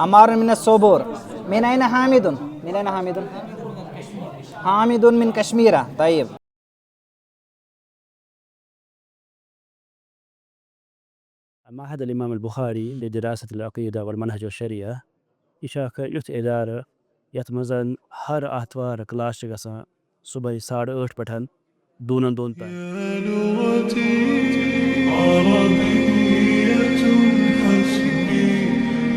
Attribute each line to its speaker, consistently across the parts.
Speaker 1: عمار من الصبور. من أين حامد؟ من أين حامد؟ حامد من كشميرة. طيب.
Speaker 2: معهد الإمام البخاري لدراسة العقيدة والمنهج والشريعة يشاك يوت إدارة يتمزن هر آتوار كلاس گژھان صبح 8:30 پٮ۪ٹھ دوٗنن دۄن تام.
Speaker 3: يا لغتي عربية حسبي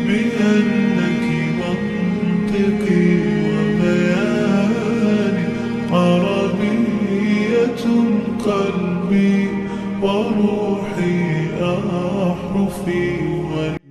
Speaker 3: بأنك منطقي وبياني عربية قلبي وروحي أحرفي.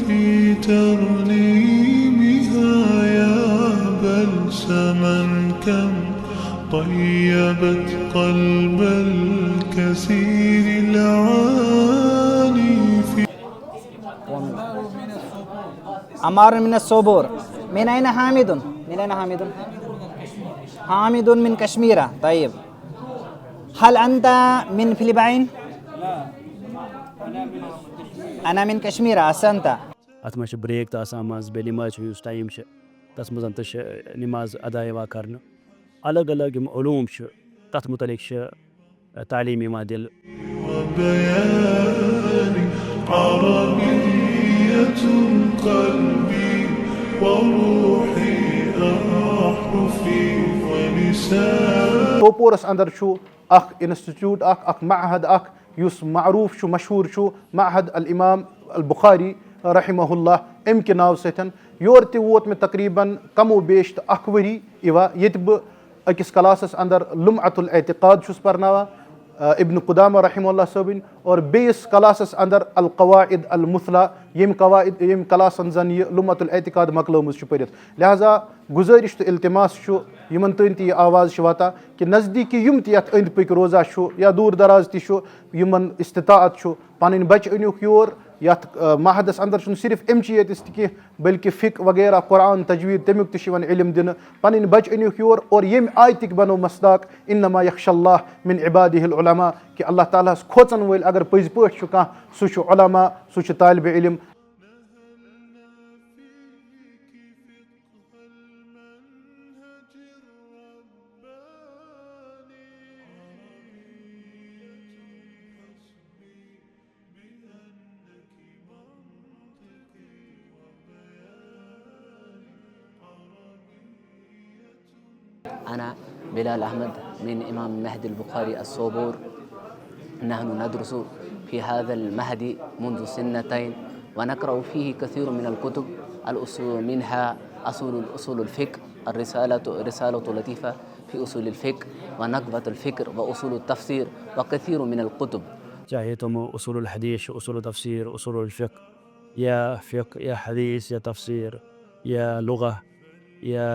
Speaker 3: في ترنيمها يا بلسما كم طيبت قلب الكثير العاني في
Speaker 1: عمار من الصبور. من أين حامد؟ من أين حامد؟ حامد من كشميرة. طيب. هل أنت من فلبين؟ أنا من كشميرة. أحسنت.
Speaker 2: اتھ منٛز چھِ برٛیک تہِ آسان منٛزٕ بیٚیہِ نِمازِ یُس ٹایم چھِ تَتھ منٛز تہِ چھِ نِماز ادا یِوان کَرنہٕ. الگ الگ یِم علوٗم چھِ تَتھ متعلق چھِ تعلیٖم یِوان دِنہٕ.
Speaker 3: وبياني عربية قلبي وروحي أحرفي ولساني.
Speaker 4: سوپورس اندر چھُ اکھ انسٹِٹیوٗٹ اکھ معہد اکھ یُس معروٗف چھُ مشہوٗر چھُ معہد الامام البخاری رحمہ اللہ امہِ کہِ ناوٕ سۭتۍ. یور تہِ ووت مےٚ تقریٖباً کم و بیش تہٕ 1 ؤری یِوان، ییٚتہِ بہٕ أکِس کلاسس اندر لُمعت الاعتقاد چھُس پرناوان ابن قدامہ رحمہ اللہ صٲبٕنۍ، اور بیٚیِس کلاسس اندر القواعد المثلا ییٚمہِ کلاسن زن یہِ لُمعت الاعتقاد مۄکلٲمٕژ چھِ پٔرِتھ. لہٰذا گُزٲرِش تہٕ التماس چھُ یِمن تانۍ تہِ یہِ آواز چھِ واتان کہِ نزدیٖکی یِم تہِ یتھ أنٛدۍ پٔکۍ روزان چھُ یا دوٗر دراز تہِ چھُ یِمن استطاعت چھُ پنٕنۍ بچہِ أنِوُکھ یور. یتھ معہدس اندر چھُنہٕ صرف امچی یٲتِس تہِ کینٛہہ بلکہِ فِک وغیرہ قرآن تجویٖد تمیُک تہِ چھُ یِوان علم دِنہٕ. پنٕنۍ بچہِ أنِوُکھ یور، اور ییٚمہِ آیتِکۍ بنو مصداق انما یخشى الله من عباده العلماء، کہِ اللہ تعالیٰ ہس کھوژن وٲلۍ اگر پٔزۍ پٲٹھۍ چھُ کانٛہہ سُہ چھُ علما، سُہ چھُ طالبِ علم.
Speaker 5: أنا بلال أحمد من إمام المهدي البخاري الصبور. نحن ندرس في هذا المهد منذ 2 سنين، ونقرأ فيه كثير من الكتب الأصول، منها أصول الفقه، رسالة لطيفة في أصول الفقه، ونقبة الفكر، وأصول التفسير، وكثير من الكتب.
Speaker 2: چاہے تم اصول الحدیث چھُ، اصول تفسیر، اصول الفقہ یا فقہ یا حدیث یا تفسیر یا لغہ یا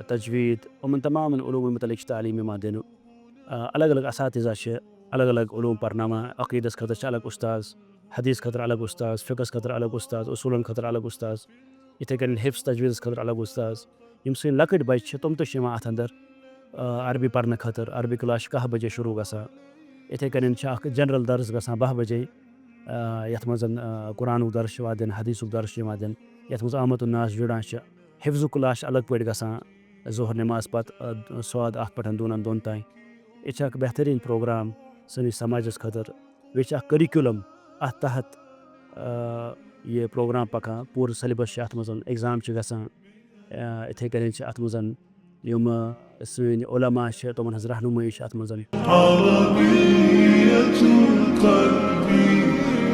Speaker 2: تجوید، یِمن تمام علوٗمن متعلق چھِ تعلیٖم یِوان دِنہٕ. الگ الگ اساتذہ چھِ الگ الگ علوٗم پرناوان. عقیٖدس خٲطرٕ چھِ الگ اُستاذ، حدیث خٲطرٕ الگ اُستاذ، فقس خٲطرٕ الگ اُستاذ، اصوٗلن خٲطرٕ الگ اُستاذ، یِتھَے کٔنۍ حفظ تجویٖدس خٲطرٕ الگ اُستاذ. یِم سٲنۍ لۄکٕٹۍ بچہِ چھِ تِم تہِ چھِ یِوان اَتھ اندر عربی پرنہٕ خٲطرٕ. عربی کلاس چھِ 10 بجے شروٗع گژھان. یِتھَے کٔنۍ چھِ اکھ جنرل درس گژھان 12 بجے، یتھ منٛز قرآنُک درس چھُ یِوان دِنہٕ، حدیٖثُک درس چھُ یِوان دِنہٕ، یتھ منٛز آمد الناس جُڑان چھِ. حفظُک کلاس چھِ الگ پٲٹھۍ گژھان ظہر نٮ۪ماز پتہٕ سواد 1 پٮ۪ٹھ 2 تام. یہِ چھِ اکھ بہتریٖن پروگرام سٲنِس سماجس خٲطرٕ. بیٚیہِ چھِ اکھ کٔرِکیوٗلم اتھ تحت یہِ پروگرام پکان. پوٗرٕ سیلبس چھِ اتھ منٛز، ایٚگزام چھِ گژھان. یِتھَے کٔنۍ چھِ اتھ منٛز یِم سٲنۍ علما چھِ تِمن ہٕنٛز رہنُمٲیی چھِ اتھ منٛز.
Speaker 3: عربية قلبي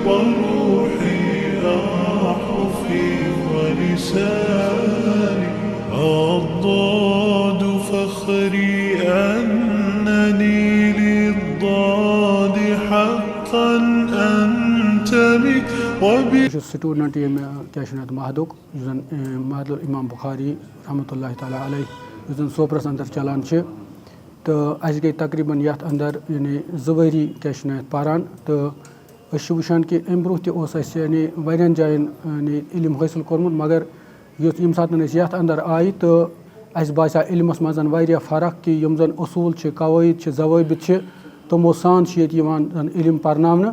Speaker 3: وروحي أحرفي ولساني الضاد فخري أنني للضاد حقا أنتمي
Speaker 6: بہٕ چھُس سٹوٗڈنٛٹ ییٚمہِ کیٛاہ چھِ وَنان اَتھ مہدُک یُس زَن مہدُل اِمام بُخاری رحمتہ اللہ تعالیٰ علیہ یُس زَن سوپرَس اَندَر چَلان چھِ تہٕ اَسہِ گٔے تقریٖباً یَتھ اَندَر یعنی 2 ؤری کیٛاہ چھِ وَنان اَتھ پَران تہٕ أسۍ چھِ وٕچھان کہِ اَمہِ برونٛہہ تہِ اوس اَسہِ یعنی واریاہَن جایَن یعنی علم حٲصِل کوٚرمُت مگر ییٚمہِ ساتہٕ أسۍ یَتھ اَندَر آیہِ تہٕ اَسہِ باسیٛو علمَس منٛز واریاہ فرق کہِ یِم زَن اصوٗل چھِ قوٲیِد چھِ ضوٲبِط چھِ تِمو سان چھِ ییٚتہِ یِوان زَن علم پَرناونہٕ.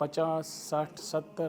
Speaker 2: 50, 60, 70,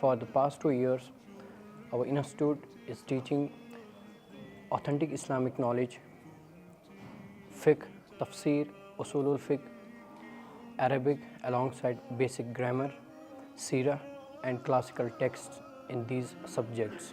Speaker 7: For the past 2 years, our institute is teaching authentic Islamic knowledge, fiqh, tafsir, usulul fiqh, Arabic alongside basic grammar, seerah and classical texts in these subjects.